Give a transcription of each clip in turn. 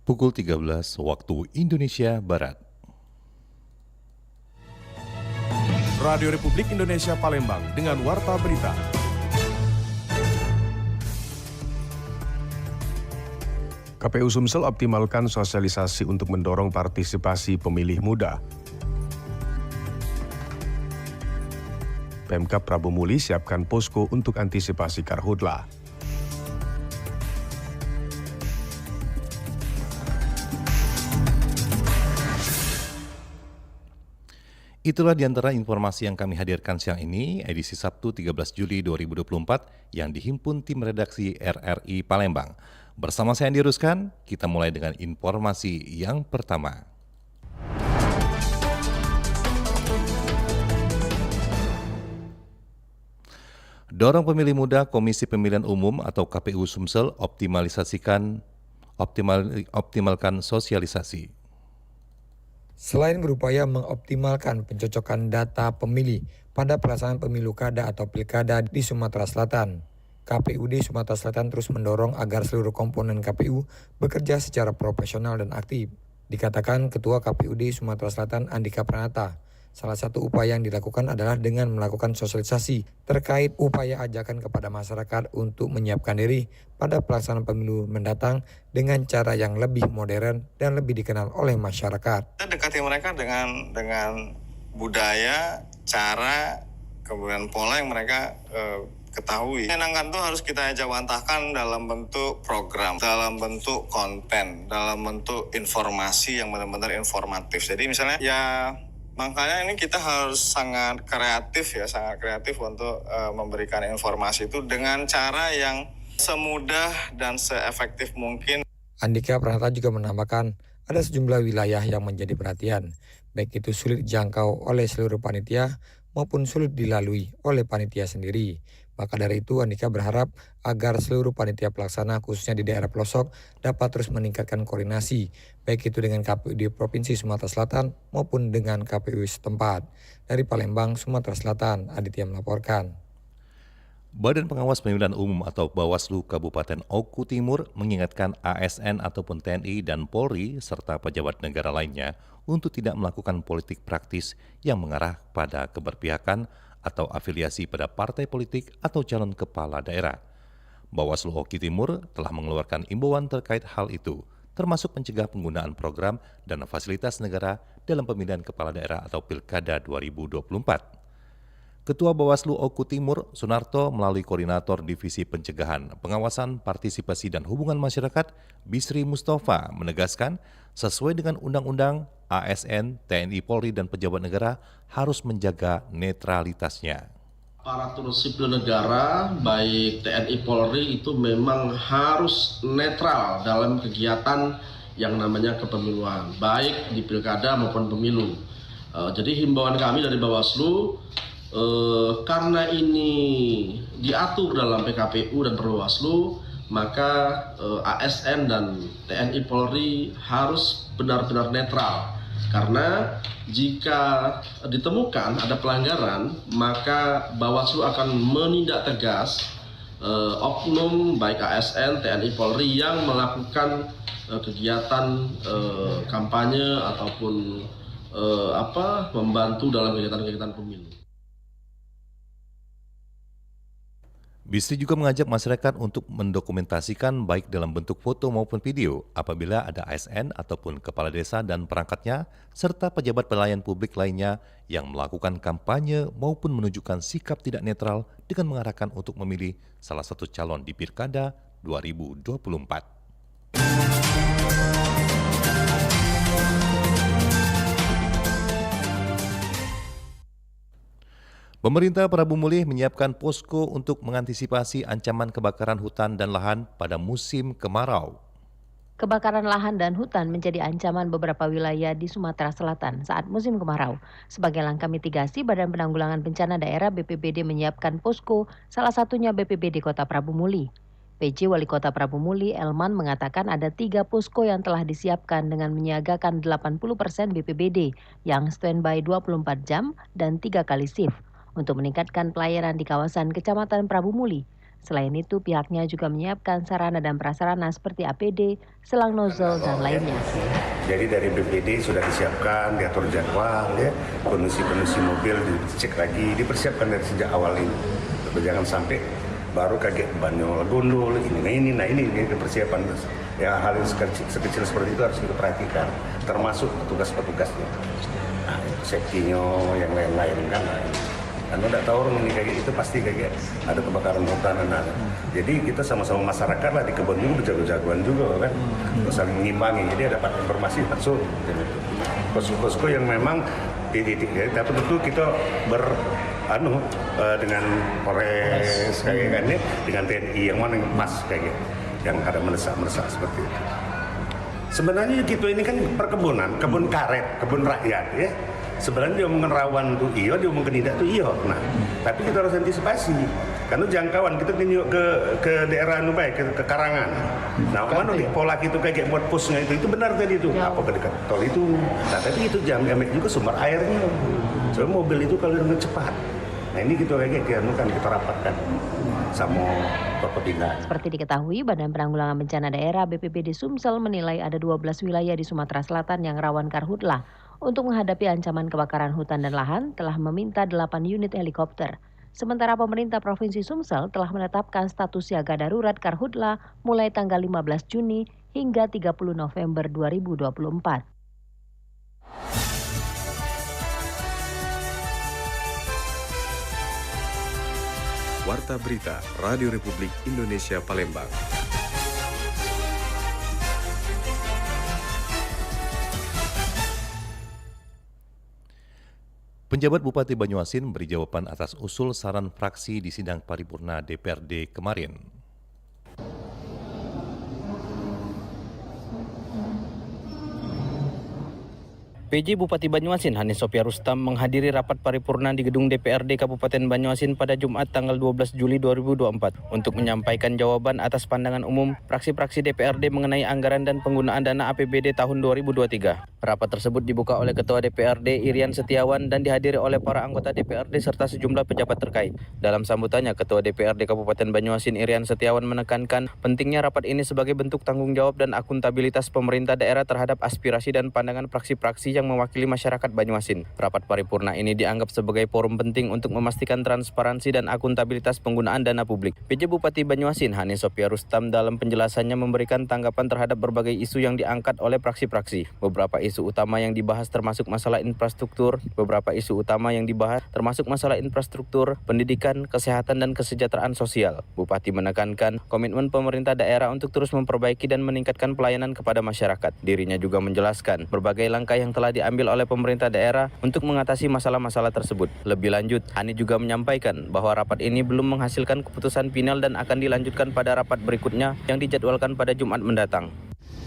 Pukul 13 waktu Indonesia Barat. Radio Republik Indonesia Palembang dengan Warta Berita. KPU Sumsel optimalkan sosialisasi untuk mendorong partisipasi pemilih muda. Pemkab Prabu Muli siapkan posko untuk antisipasi karhutla. Itulah diantara informasi yang kami hadirkan siang ini, edisi Sabtu 13 Juli 2024 yang dihimpun tim redaksi RRI Palembang. Bersama saya Andi Ruskan, kita mulai dengan informasi yang pertama. Dorong pemilih muda Komisi Pemilihan Umum atau KPU Sumsel optimalkan sosialisasi. Selain berupaya mengoptimalkan pencocokan data pemilih pada pelaksanaan pemilu kada atau pilkada di Sumatera Selatan, KPUD Sumatera Selatan terus mendorong agar seluruh komponen KPU bekerja secara profesional dan aktif. Dikatakan Ketua KPUD Sumatera Selatan Andika Pranata, salah satu upaya yang dilakukan adalah dengan melakukan sosialisasi terkait upaya ajakan kepada masyarakat untuk menyiapkan diri pada pelaksanaan pemilu mendatang dengan cara yang lebih modern dan lebih dikenal oleh masyarakat. Kita dekati mereka dengan budaya, cara, kemudian pola yang mereka ketahui. Menyenangkan itu harus kita jawantahkan dalam bentuk program, dalam bentuk konten, dalam bentuk informasi yang benar-benar informatif. Jadi misalnya makanya ini kita harus sangat kreatif untuk memberikan informasi itu dengan cara yang semudah dan seefektif mungkin. Andika Pranata juga menambahkan ada sejumlah wilayah yang menjadi perhatian, baik itu sulit dijangkau oleh seluruh panitia maupun sulit dilalui oleh panitia sendiri. Maka dari itu Andika berharap agar seluruh panitia pelaksana khususnya di daerah pelosok dapat terus meningkatkan koordinasi, baik itu dengan KPU di Provinsi Sumatera Selatan maupun dengan KPU setempat. Dari Palembang, Sumatera Selatan, Aditya melaporkan. Badan Pengawas Pemilihan Umum atau Bawaslu Kabupaten Oku Timur mengingatkan ASN ataupun TNI dan Polri serta pejabat negara lainnya untuk tidak melakukan politik praktis yang mengarah pada keberpihakan atau afiliasi pada partai politik atau calon kepala daerah. Bawaslu Oku Timur telah mengeluarkan imbauan terkait hal itu, termasuk mencegah penggunaan program dan fasilitas negara dalam pemilihan kepala daerah atau Pilkada 2024. Ketua Bawaslu Oku Timur, Sunarto, melalui Koordinator Divisi Pencegahan, Pengawasan, Partisipasi dan Hubungan Masyarakat, Bisri Mustafa, menegaskan sesuai dengan Undang-Undang, ASN, TNI Polri dan pejabat negara harus menjaga netralitasnya. Aparatur sipil negara, baik TNI Polri itu memang harus netral dalam kegiatan yang namanya kepemiluan, baik di pilkada maupun pemilu. Jadi himbauan kami dari Bawaslu, karena ini diatur dalam PKPU dan Bawaslu, maka ASN dan TNI Polri harus benar-benar netral. Karena jika ditemukan ada pelanggaran, maka Bawaslu akan menindak tegas oknum baik ASN, TNI Polri yang melakukan kegiatan kampanye ataupun membantu dalam kegiatan-kegiatan pemilu. Bisri juga mengajak masyarakat untuk mendokumentasikan baik dalam bentuk foto maupun video apabila ada ASN ataupun kepala desa dan perangkatnya serta pejabat pelayan publik lainnya yang melakukan kampanye maupun menunjukkan sikap tidak netral dengan mengarahkan untuk memilih salah satu calon di Pilkada 2024. Pemerintah Prabu Muli menyiapkan posko untuk mengantisipasi ancaman kebakaran hutan dan lahan pada musim kemarau. Kebakaran lahan dan hutan menjadi ancaman beberapa wilayah di Sumatera Selatan saat musim kemarau. Sebagai langkah mitigasi, Badan Penanggulangan Bencana Daerah BPBD menyiapkan posko, salah satunya BPBD Kota Prabu Muli. PJ Wali Kota Prabu Muli, Elman, mengatakan ada 3 posko yang telah disiapkan dengan menyiagakan 80% BPBD yang standby 24 jam dan 3 kali shift untuk meningkatkan pelayanan di kawasan Kecamatan Prabu Muli. Selain itu, pihaknya juga menyiapkan sarana dan prasarana seperti APD, selang nozzle, dan lainnya. Jadi dari BPD sudah disiapkan, diatur jadwal, ya, kondisi mobil dicek lagi, dipersiapkan dari sejak awal ini. Jangan sampai baru kaget banyak gondol, ini persiapan. Ya, hal yang sekecil seperti itu harus kita perhatikan, termasuk petugas-petugasnya. Nah, safety-nya, yang lain-lain kan. Anda tidak tahu orang ini kayak gitu pasti kayak ada kebakaran hutan. Jadi kita sama-sama masyarakat lah di kebun juga berjago-jagoan juga kan, saling mengimbangi. Jadi dapat informasi langsung. Posko-posko yang memang di titik, tapi tentu kita dengan Polres kayak kan ini, dengan TNI yang mana yang pas kayak yang ada mendesak seperti itu. Sebenarnya kita ini kan perkebunan, kebun karet, kebun rakyat ya. Sebenarnya dia ngomongin rawan tuh iya, dia ngomongin tidak tuh iya. Nah, tapi kita harus antisipasi. Karena jangkauan kita tunjuk ke daerah ke Karangan. Nah, mana nih pola itu kayak buat posnya itu benar tadi itu. Apa ke dekat tol itu. Nah, tapi itu jangan juga sumber airnya. Soalnya mobil itu kalau dengan cepat. Nah, ini kita kita rapatkan sama Bapepindah. Seperti diketahui, Badan Penanggulangan Bencana Daerah BPBD Sumsel menilai ada 12 wilayah di Sumatera Selatan yang rawan karhutlah. Untuk menghadapi ancaman kebakaran hutan dan lahan, telah meminta 8 unit helikopter. Sementara pemerintah Provinsi Sumsel telah menetapkan status siaga darurat karhutla mulai tanggal 15 Juni hingga 30 November 2024. Warta Berita Radio Republik Indonesia Palembang. Penjabat Bupati Banyuasin beri jawaban atas usul saran fraksi di sidang paripurna DPRD kemarin. PJ Bupati Banyuasin Hanis Sophia Rustam menghadiri rapat paripurna di gedung DPRD Kabupaten Banyuasin pada Jumat tanggal 12 Juli 2024 untuk menyampaikan jawaban atas pandangan umum fraksi-fraksi DPRD mengenai anggaran dan penggunaan dana APBD tahun 2023. Rapat tersebut dibuka oleh Ketua DPRD Irian Setiawan dan dihadiri oleh para anggota DPRD serta sejumlah pejabat terkait. Dalam sambutannya, Ketua DPRD Kabupaten Banyuasin Irian Setiawan menekankan pentingnya rapat ini sebagai bentuk tanggung jawab dan akuntabilitas pemerintah daerah terhadap aspirasi dan pandangan fraksi-fraksi yang mewakili masyarakat Banyuasin. Rapat paripurna ini dianggap sebagai forum penting untuk memastikan transparansi dan akuntabilitas penggunaan dana publik. PJ Bupati Banyuasin Hanis Sophia Rustam dalam penjelasannya memberikan tanggapan terhadap berbagai isu yang diangkat oleh fraksi-fraksi. Beberapa isu utama yang dibahas termasuk masalah infrastruktur, pendidikan, kesehatan, dan kesejahteraan sosial. Bupati menekankan komitmen pemerintah daerah untuk terus memperbaiki dan meningkatkan pelayanan kepada masyarakat. Dirinya juga menjelaskan berbagai langkah yang telah diambil oleh pemerintah daerah untuk mengatasi masalah-masalah tersebut. Lebih lanjut, Hani juga menyampaikan bahwa rapat ini belum menghasilkan keputusan final dan akan dilanjutkan pada rapat berikutnya yang dijadwalkan pada Jumat mendatang.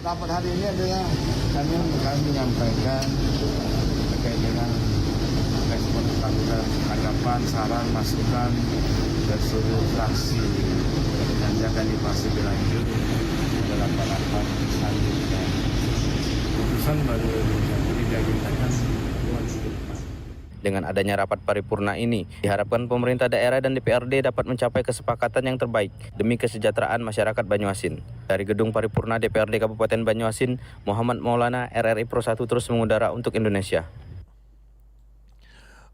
Rapat hari ini adalah kami menyampaikan terkait dengan respon tanggapan, saran, masukan dari seluruh fraksi. Nanti akan dibahas lebih lanjut dalam rapat selanjutnya. Keputusan baru diagendakan bulan depan. Dengan adanya rapat paripurna ini, diharapkan pemerintah daerah dan DPRD dapat mencapai kesepakatan yang terbaik demi kesejahteraan masyarakat Banyuasin. Dari gedung paripurna DPRD Kabupaten Banyuasin, Muhammad Maulana, RRI Pro 1 terus mengudara untuk Indonesia.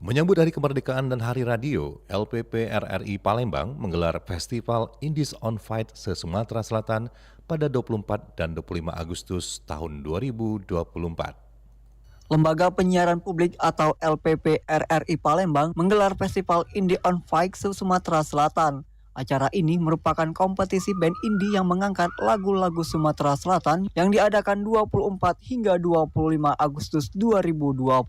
Menyambut Hari Kemerdekaan dan Hari Radio, LPP RRI Palembang menggelar Festival Indies on Fight se-Sumatera Selatan pada 24 dan 25 Agustus tahun 2024. Lembaga Penyiaran Publik atau LPP RRI Palembang menggelar Festival Indie on Fight se-Sumatera Selatan. Acara ini merupakan kompetisi band indie yang mengangkat lagu-lagu Sumatera Selatan yang diadakan 24 hingga 25 Agustus 2024.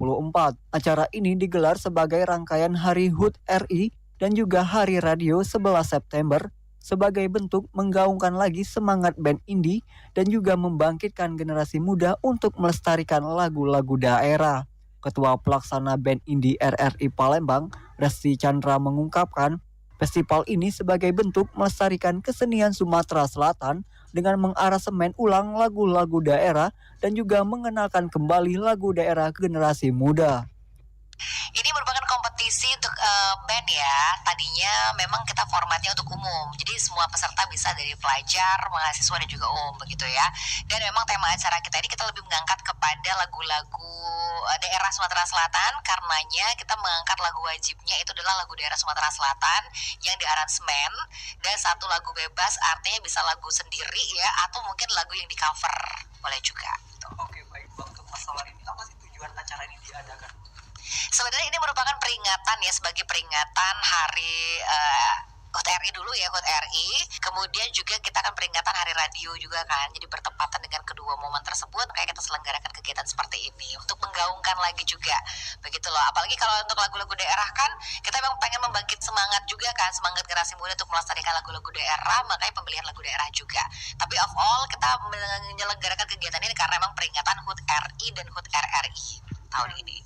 Acara ini digelar sebagai rangkaian Hari HUT RI dan juga Hari Radio 11 September sebagai bentuk menggaungkan lagi semangat band indie dan juga membangkitkan generasi muda untuk melestarikan lagu-lagu daerah. Ketua Pelaksana Band Indie RRI Palembang, Resti Chandra mengungkapkan, festival ini sebagai bentuk melestarikan kesenian Sumatera Selatan dengan mengaransemen ulang lagu-lagu daerah dan juga mengenalkan kembali lagu daerah ke generasi muda. Ini merupakan kompetisi untuk band ya, tadinya memang kita formatnya untuk umum. Jadi semua peserta bisa dari pelajar, mahasiswa dan juga umum begitu ya. Dan memang tema acara kita ini kita lebih mengangkat kepada lagu-lagu daerah Sumatera Selatan, karenanya kita mengangkat lagu wajibnya itu adalah lagu daerah Sumatera Selatan yang diaransemen, dan satu lagu bebas artinya bisa lagu sendiri ya, atau mungkin lagu yang di cover boleh juga. Oke, baik. Untuk masalah ini, apa sih tujuan acara ini diadakan? Sebenarnya ini merupakan peringatan ya, sebagai peringatan hari HUT RI dulu ya, HUT RI. Kemudian juga kita akan peringatan Hari Radio juga kan. Jadi bertepatan dengan kedua momen tersebut, makanya kita selenggarakan kegiatan seperti ini untuk menggaungkan lagi juga. Begitu loh. Apalagi kalau untuk lagu-lagu daerah kan, kita memang pengen membangkit semangat juga kan, semangat generasi muda untuk melestarikan lagu-lagu daerah, makanya pemilihan lagu daerah juga. Tapi of all, kita menyelenggarakan kegiatan ini karena memang peringatan HUT RI dan HUT RRI tahun ini.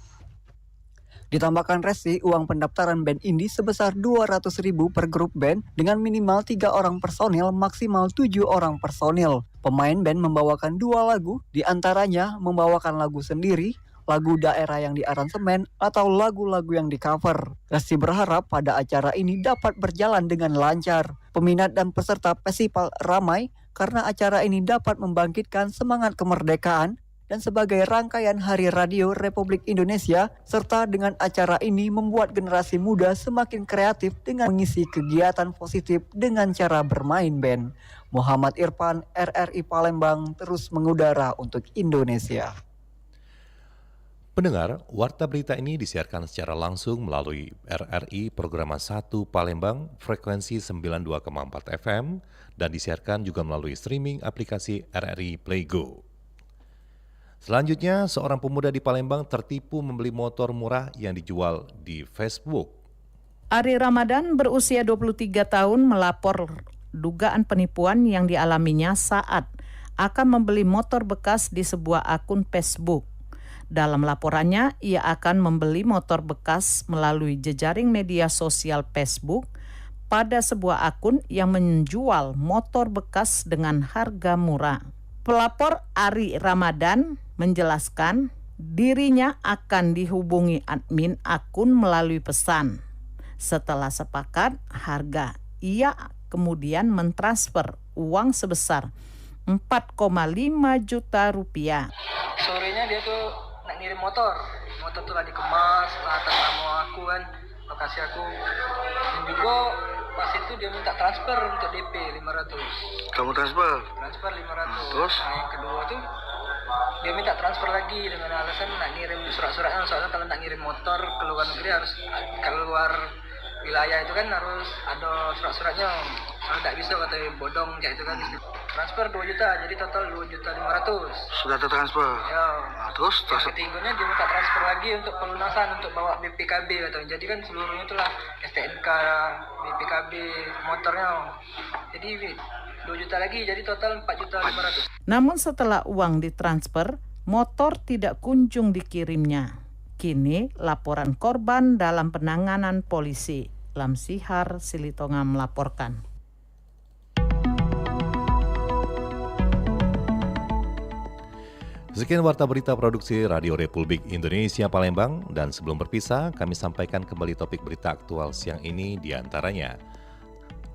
Ditambahkan resi, uang pendaftaran band indie sebesar 200.000 per grup band dengan minimal 3 orang personil, maksimal 7 orang personil. Pemain band membawakan 2 lagu, diantaranya membawakan lagu sendiri, lagu daerah yang diaransemen, atau lagu-lagu yang di cover. Resi berharap pada acara ini dapat berjalan dengan lancar. Peminat dan peserta festival ramai karena acara ini dapat membangkitkan semangat kemerdekaan dan sebagai rangkaian Hari Radio Republik Indonesia, serta dengan acara ini membuat generasi muda semakin kreatif dengan mengisi kegiatan positif dengan cara bermain band. Muhammad Irfan, RRI Palembang, terus mengudara untuk Indonesia. Pendengar, warta berita ini disiarkan secara langsung melalui RRI Programa 1 Palembang, frekuensi 92,4 FM, dan disiarkan juga melalui streaming aplikasi RRI Playgo. Selanjutnya, seorang pemuda di Palembang tertipu membeli motor murah yang dijual di Facebook. Ari Ramadan berusia 23 tahun melapor dugaan penipuan yang dialaminya saat akan membeli motor bekas di sebuah akun Facebook. Dalam laporannya, ia akan membeli motor bekas melalui jejaring media sosial Facebook pada sebuah akun yang menjual motor bekas dengan harga murah. Pelapor Ari Ramadan menjelaskan dirinya akan dihubungi admin akun melalui pesan. Setelah sepakat harga, ia kemudian mentransfer uang sebesar 4,5 juta rupiah. Sorenya dia tuh nak ngirim motor tuh lah dikemas, lah atas nama aku kan, lokasi aku. Dan juga pas itu dia minta transfer untuk DP 500. Kamu transfer? Transfer 500. Terus? Nah yang kedua tuh dia minta transfer lagi dengan alasan nak ngirim surat-suratnya, soalnya kalau nak ngirim motor ke luar negeri harus keluar wilayah itu kan harus ada surat-suratnya. Kalau tidak bisa katanya bodong kayak itu kan. Transfer 2 juta, jadi total 2.500.000. Sudah tertransfer? Ya. Nah, terus? Yang ketiganya dia minta transfer lagi untuk pelunasan, untuk bawa BPKB katanya. Jadi kan seluruhnya itulah STNK, BPKB, motornya. Jadi 2 juta lagi, jadi total 4.500.000. Namun setelah uang ditransfer, motor tidak kunjung dikirimnya. Kini laporan korban dalam penanganan polisi. Lamsihar Silitonga melaporkan. Sekian warta berita produksi Radio Republik Indonesia Palembang, dan sebelum berpisah kami sampaikan kembali topik berita aktual siang ini, diantaranya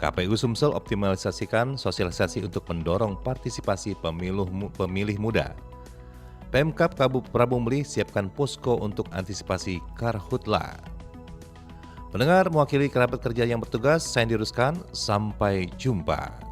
KPU Sumsel optimalisasikan sosialisasi untuk mendorong partisipasi pemilih muda. Pemkab Kabupaten Beli siapkan posko untuk antisipasi karhutla. Pendengar, mewakili kerabat kerja yang bertugas, saya Ruskan, sampai jumpa.